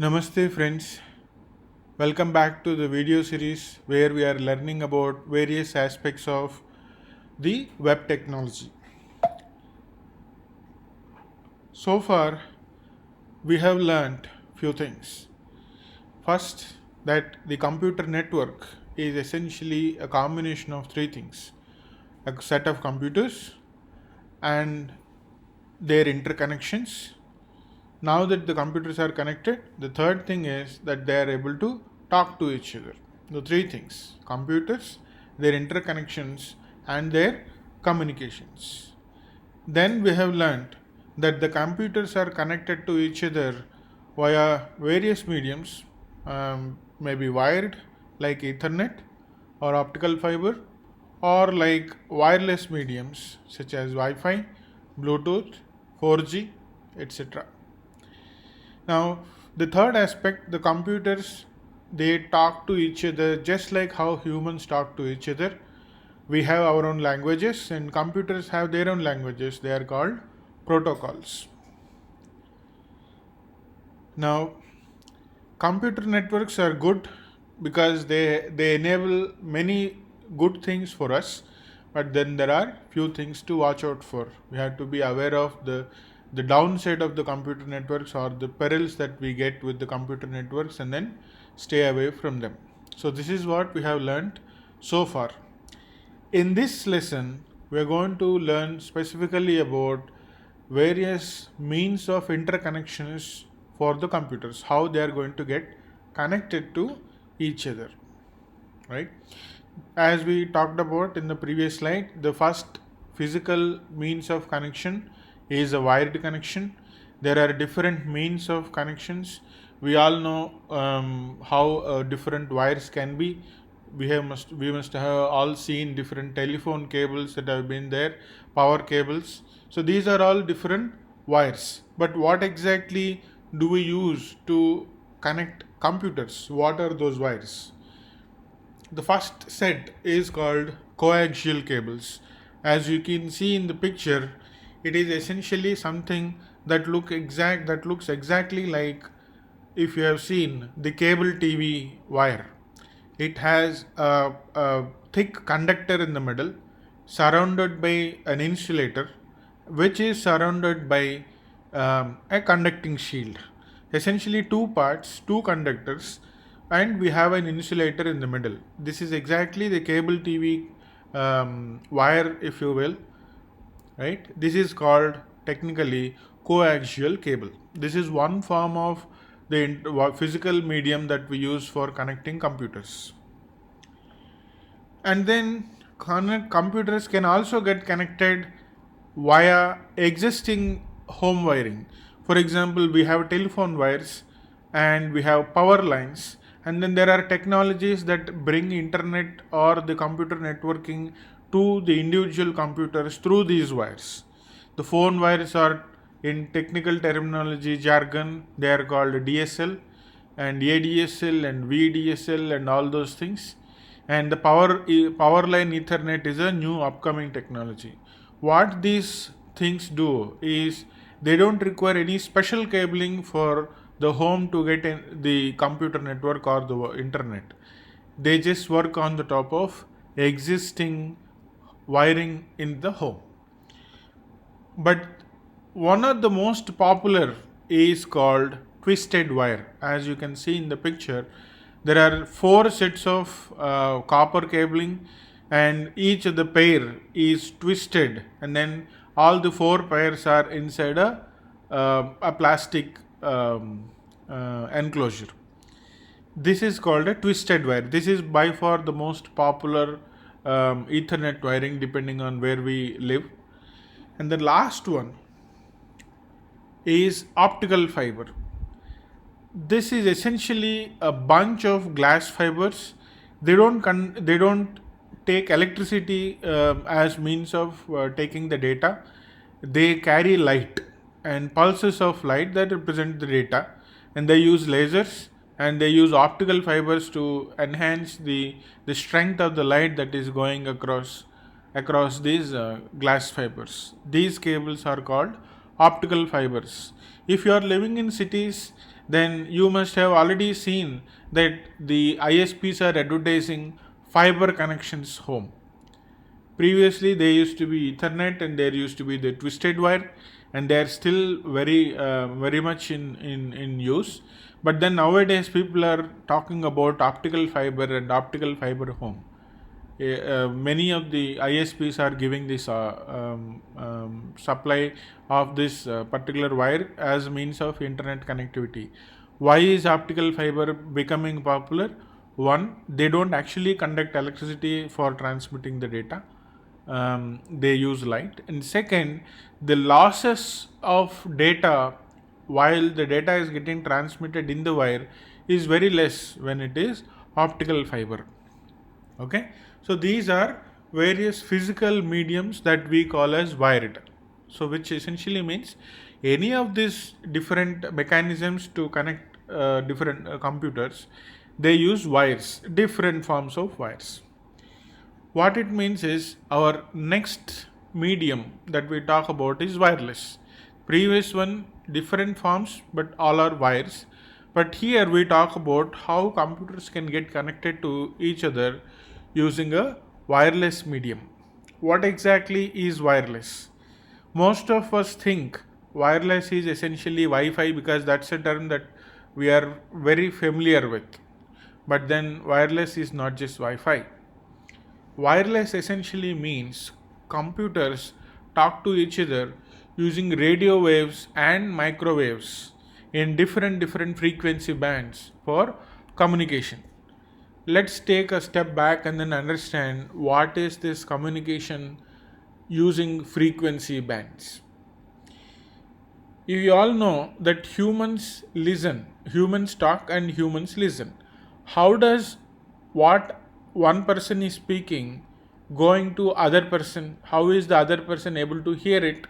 Namaste friends, welcome back to the video series where we are learning about various aspects of the web technology. So far we have learned few things. First, that the computer network is essentially a combination of three things: a set of computers and their interconnections. Now that the computers are connected, the third thing is that they are able to talk to each other. The three things: computers, their interconnections, and their communications. Then we have learned that the computers are connected to each other via various mediums, maybe wired like Ethernet or optical fiber, or like wireless mediums such as Wi Fi, Bluetooth, 4G, etc. Now, the third aspect, the computers, they talk to each other just like how humans talk to each other. We have our own languages, and computers have their own languages. They are called protocols. Now, computer networks are good because they enable many good things for us, but then there are few things to watch out for. We have to be aware of the downside of the computer networks or the perils that we get with the computer networks, and then stay away from them. So this is what we have learned so far. In this lesson, we are going to learn specifically about various means of interconnections for the computers, how they are going to get connected to each other, right? As we talked about in the previous slide, the first physical means of connection is a wired connection. There are different means of connections. We all know how different wires can be. We must have all seen different telephone cables that have been there, power cables. So these are all different wires. But what exactly do we use to connect computers? What are those wires? The first set is called coaxial cables. As you can see in the picture, it is essentially something that looks exactly like, if you have seen the cable TV wire. It has a thick conductor in the middle, surrounded by an insulator, which is surrounded by a conducting shield. Essentially, two parts, two conductors, and we have an insulator in the middle. This is exactly the cable TV wire, if you will, right? This is called technically coaxial cable. This is one form of the physical medium that we use for connecting computers. And then computers can also get connected via existing home wiring. For example, we have telephone wires and we have power lines, and then there are technologies that bring internet or the computer networking to the individual computers through these wires. The phone wires are, in technical terminology jargon, they are called DSL and ADSL and VDSL and all those things. And the power line Ethernet is a new upcoming technology. What these things do is they don't require any special cabling for the home to get the computer network or the internet. They just work on the top of existing wiring in the home. But one of the most popular is called twisted wire. As you can see in the picture, there are four sets of copper cabling, and each of the pair is twisted, and then all the four pairs are inside a plastic enclosure. This is called a twisted wire. This is by far the most popular Ethernet wiring, depending on where we live. And the last one is optical fiber. This is essentially a bunch of glass fibers. They don't take electricity as means of taking the data. They carry light and pulses of light that represent the data, and they use lasers and they use optical fibers to enhance the strength of the light that is going across these glass fibers. These cables are called optical fibers. If you are living in cities, then you must have already seen that the ISPs are advertising fiber connections home. Previously, there used to be Ethernet and there used to be the twisted wire, and they are still very much in use. But then nowadays, people are talking about optical fiber and optical fiber home. Many of the ISPs are giving this supply of this particular wire as means of internet connectivity. Why is optical fiber becoming popular? One, they don't actually conduct electricity for transmitting the data. They use light. And second, the losses of data while the data is getting transmitted in the wire is very less when it is optical fiber. Okay, so these are various physical mediums that we call as wired. So which essentially means any of these different mechanisms to connect different computers, they use wires, different forms of wires. What it means is our next medium that we talk about is wireless. Previous one different forms but all are wires. But here we talk about how computers can get connected to each other using a wireless medium. What exactly is wireless? Most of us think wireless is essentially Wi-Fi because that's a term that we are very familiar with. But then wireless is not just Wi-Fi. Wireless essentially means computers talk to each other using radio waves and microwaves in different frequency bands for communication. Let's take a step back and then understand what is this communication using frequency bands. You all know that humans talk and humans listen. How does what one person is speaking going to other person, how is the other person able to hear it?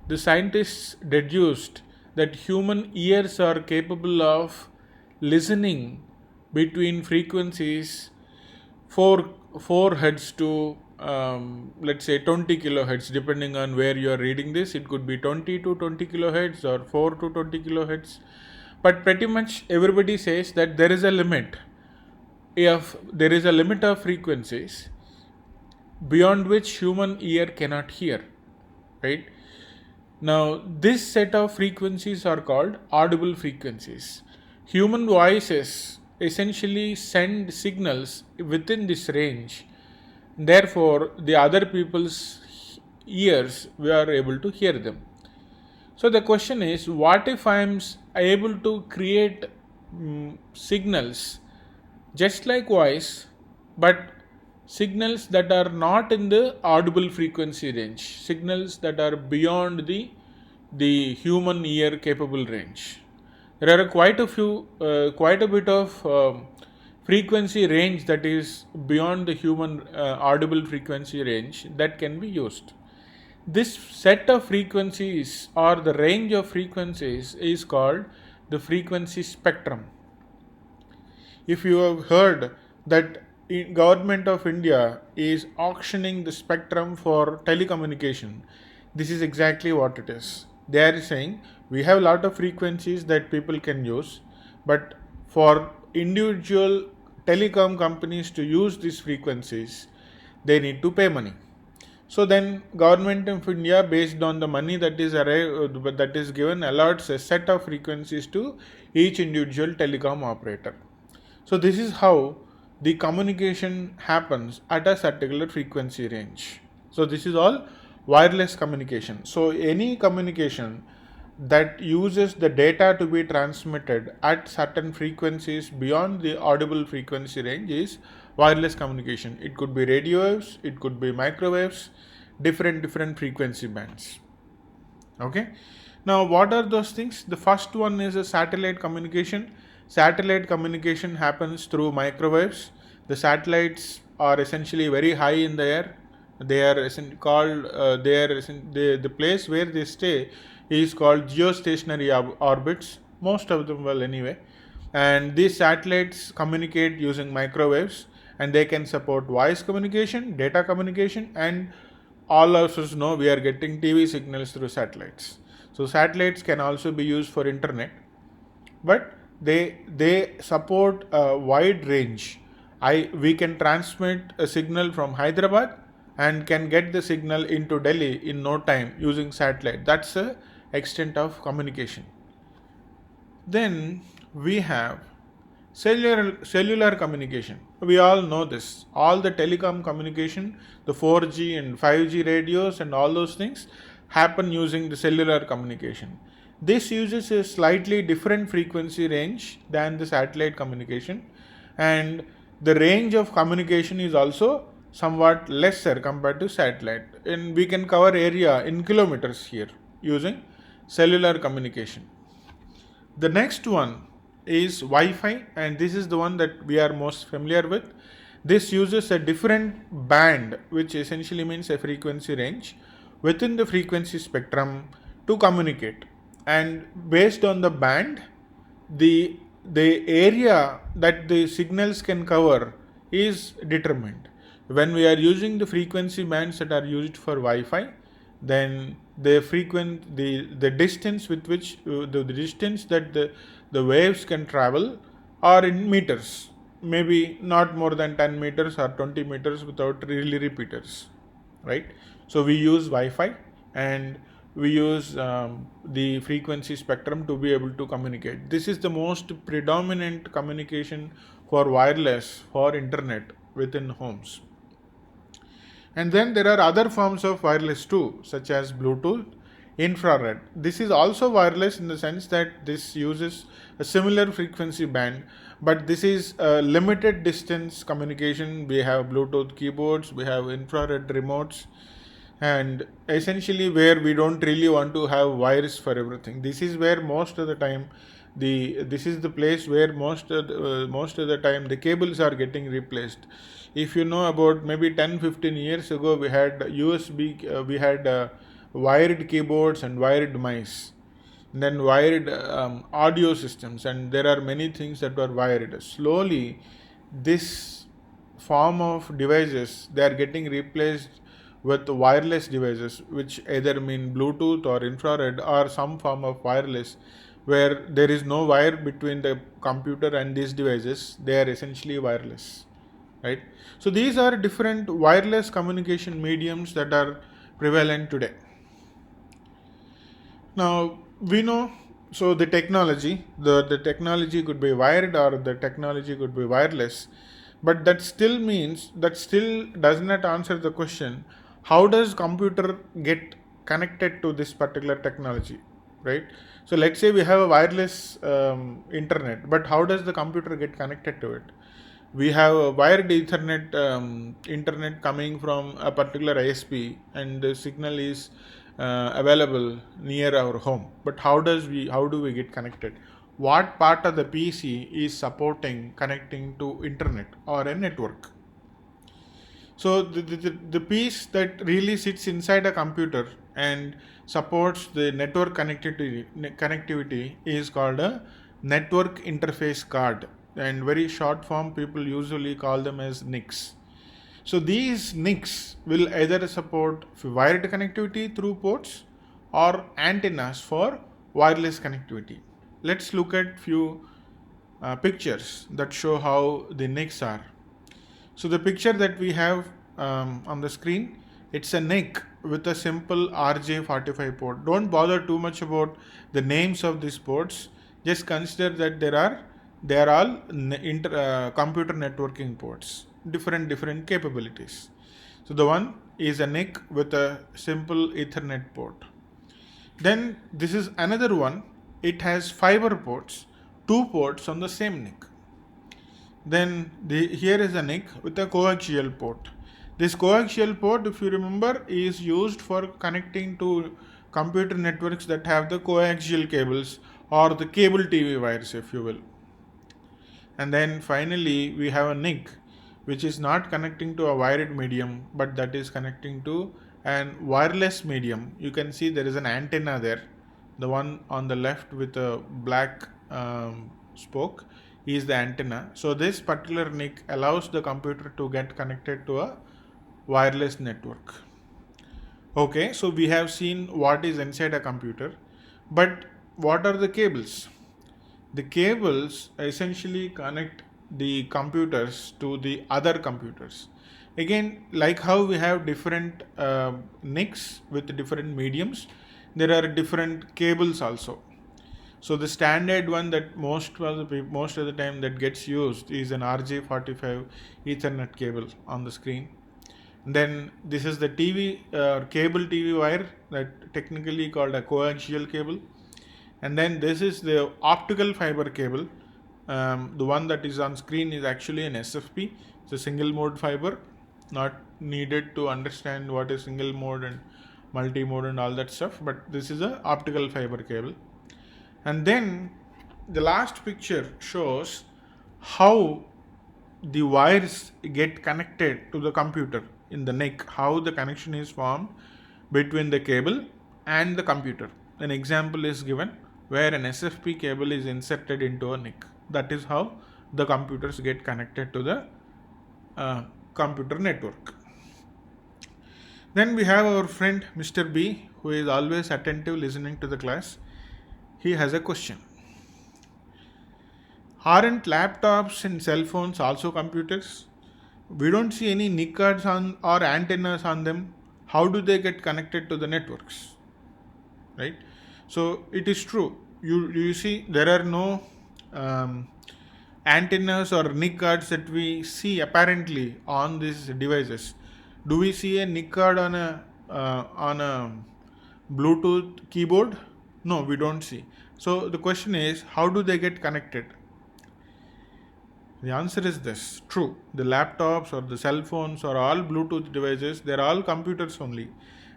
The scientists deduced that human ears are capable of listening between frequencies 4 hertz to let's say 20 kilohertz, depending on where you are reading this. It could be 20 to 20 kilohertz or 4 to 20 kilohertz, but pretty much everybody says that there is a limit. If there is a limit of frequencies beyond which human ear cannot hear, right? Now this set of frequencies are called audible frequencies. Human voices essentially send signals within this range, therefore the other people's ears we are able to hear them. So the question is, what if I am able to create signals just like voice, but signals that are not in the audible frequency range, signals that are beyond the human ear capable range? There are quite a bit of frequency range that is beyond the human audible frequency range that can be used. This set of frequencies or the range of frequencies is called the frequency spectrum. If you have heard that government of India is auctioning the spectrum for telecommunication, this is exactly what it is. They are saying we have a lot of frequencies that people can use, but for individual telecom companies to use these frequencies, they need to pay money. So then government of India, based on the money that is given, allots a set of frequencies to each individual telecom operator. So this is how the communication happens at a particular frequency range. So this is all wireless communication. So any communication that uses the data to be transmitted at certain frequencies beyond the audible frequency range is wireless communication. It could be radio waves, it could be microwaves, different frequency bands. Okay. Now what are those things? The first one is a satellite communication. Satellite communication happens through microwaves. The satellites are essentially very high in the air. They are called the place where they stay is called geostationary orbits. Most of them will anyway. And these satellites communicate using microwaves, and they can support voice communication, data communication, and all of us know we are getting TV signals through satellites. So satellites can also be used for internet. but they support a wide range. We can transmit a signal from Hyderabad and can get the signal into Delhi in no time using satellite. That's the extent of communication. Then we have cellular communication. We all know this. All the telecom communication, the 4G and 5G radios and all those things happen using the cellular communication. This uses a slightly different frequency range than the satellite communication, and the range of communication is also somewhat lesser compared to satellite. And we can cover area in kilometers here using cellular communication. The next one is Wi-Fi, and this is the one that we are most familiar with. This uses a different band, which essentially means a frequency range within the frequency spectrum to communicate. And based on the band, the area that the signals can cover is determined. When we are using the frequency bands that are used for Wi-Fi, then the distance with which the distance that the waves can travel are in meters, maybe not more than 10 meters or 20 meters without really repeaters, right? So we use Wi-Fi, and we use the frequency spectrum to be able to communicate. This is the most predominant communication for wireless for internet within homes. And then there are other forms of wireless too, such as Bluetooth, infrared. This is also wireless in the sense that this uses a similar frequency band, but this is a limited distance communication. We have Bluetooth keyboards, we have infrared remotes, and essentially where we don't really want to have wires for everything. This is where most of the time this is the place where most of the time the cables are getting replaced. If you know, about maybe 10-15 years ago, we had USB, we had wired keyboards and wired mice, then wired audio systems, and there are many things that were wired. Slowly this form of devices, they are getting replaced with wireless devices, which either mean Bluetooth or infrared or some form of wireless, where there is no wire between the computer and these devices. They are essentially wireless, right? So these are different wireless communication mediums that are prevalent today. Now we know, so the technology could be wired or the technology could be wireless, but that still does not answer the question, how does computer get connected to this particular technology, right? So let's say we have a wireless internet, but how does the computer get connected to it? We have a wired Ethernet internet coming from a particular ISP, and the signal is available near our home. But how do we get connected? What part of the PC is supporting connecting to internet or a network? So the piece that really sits inside a computer and supports the network connectivity is called a network interface card, and very short form people usually call them as NICs. So these NICs will either support wired connectivity through ports or antennas for wireless connectivity. Let's look at few pictures that show how the NICs are. So the picture that we have on the screen, it's a NIC with a simple RJ45 port. Don't bother too much about the names of these ports. Just consider that they are all computer networking ports, different capabilities. So the one is a NIC with a simple Ethernet port. Then this is another one. It has fiber ports, 2 ports on the same NIC. Then here is a NIC with a coaxial port. This coaxial port, if you remember, is used for connecting to computer networks that have the coaxial cables or the cable TV wires, if you will. And then finally we have a NIC which is not connecting to a wired medium, but that is connecting to an wireless medium. You can see there is an antenna there. The one on the left with a black spoke is the antenna. So this particular NIC allows the computer to get connected to a wireless network. Okay, so we have seen what is inside a computer, but what are the cables? The cables essentially connect the computers to the other computers. Again, like how we have different NICs with different mediums, there are different cables also. So the standard one that most of the time that gets used is an RJ45 Ethernet cable on the screen. Then this is the TV cable TV wire that technically called a coaxial cable. And then this is the optical fiber cable. The one that is on screen is actually an SFP. It's a single mode fiber, not needed to understand what is single mode and multi mode and all that stuff. But this is a optical fiber cable. And then the last picture shows how the wires get connected to the computer in the NIC, how the connection is formed between the cable and the computer. An example is given where an SFP cable is inserted into a NIC. That is how the computers get connected to the computer network. Then we have our friend Mr. B, who is always attentive listening to the class. He has a question. Aren't laptops and cell phones also computers? We don't see any NIC cards on or antennas on them. How do they get connected to the networks? Right? So it is true. You see there are no antennas or NIC cards that we see apparently on these devices. Do we see a NIC card on a Bluetooth keyboard? No, we don't see. So the question is, how do they get connected? The answer is this. True, the laptops or the cell phones or all Bluetooth devices, they're all computers only,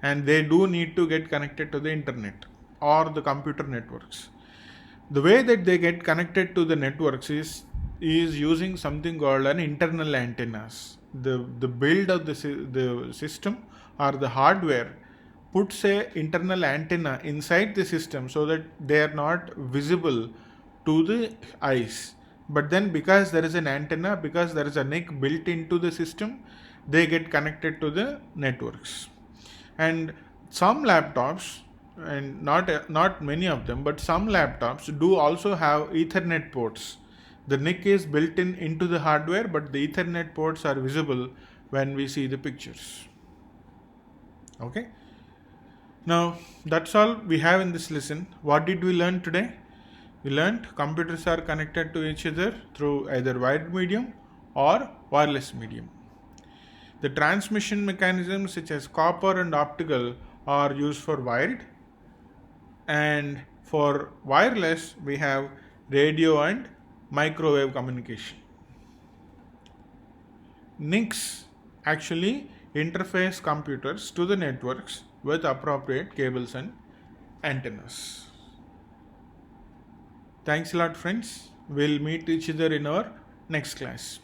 and they do need to get connected to the internet or the computer networks. The way that they get connected to the networks is using something called an internal antennas. The build of the system or the hardware puts a internal antenna inside the system so that they are not visible to the eyes. But then because there is an antenna, because there is a NIC built into the system, they get connected to the networks. And some laptops, and not many of them, but some laptops do also have Ethernet ports. The NIC is built into the hardware, but the Ethernet ports are visible when we see the pictures. Okay. Now that's all we have in this lesson. What did we learn today? We learned computers are connected to each other through either wired medium or wireless medium. The transmission mechanisms such as copper and optical are used for wired, and for wireless we have radio and microwave communication. NICs actually interface computers to the networks with appropriate cables and antennas. Thanks a lot, friends. We'll meet each other in our next class.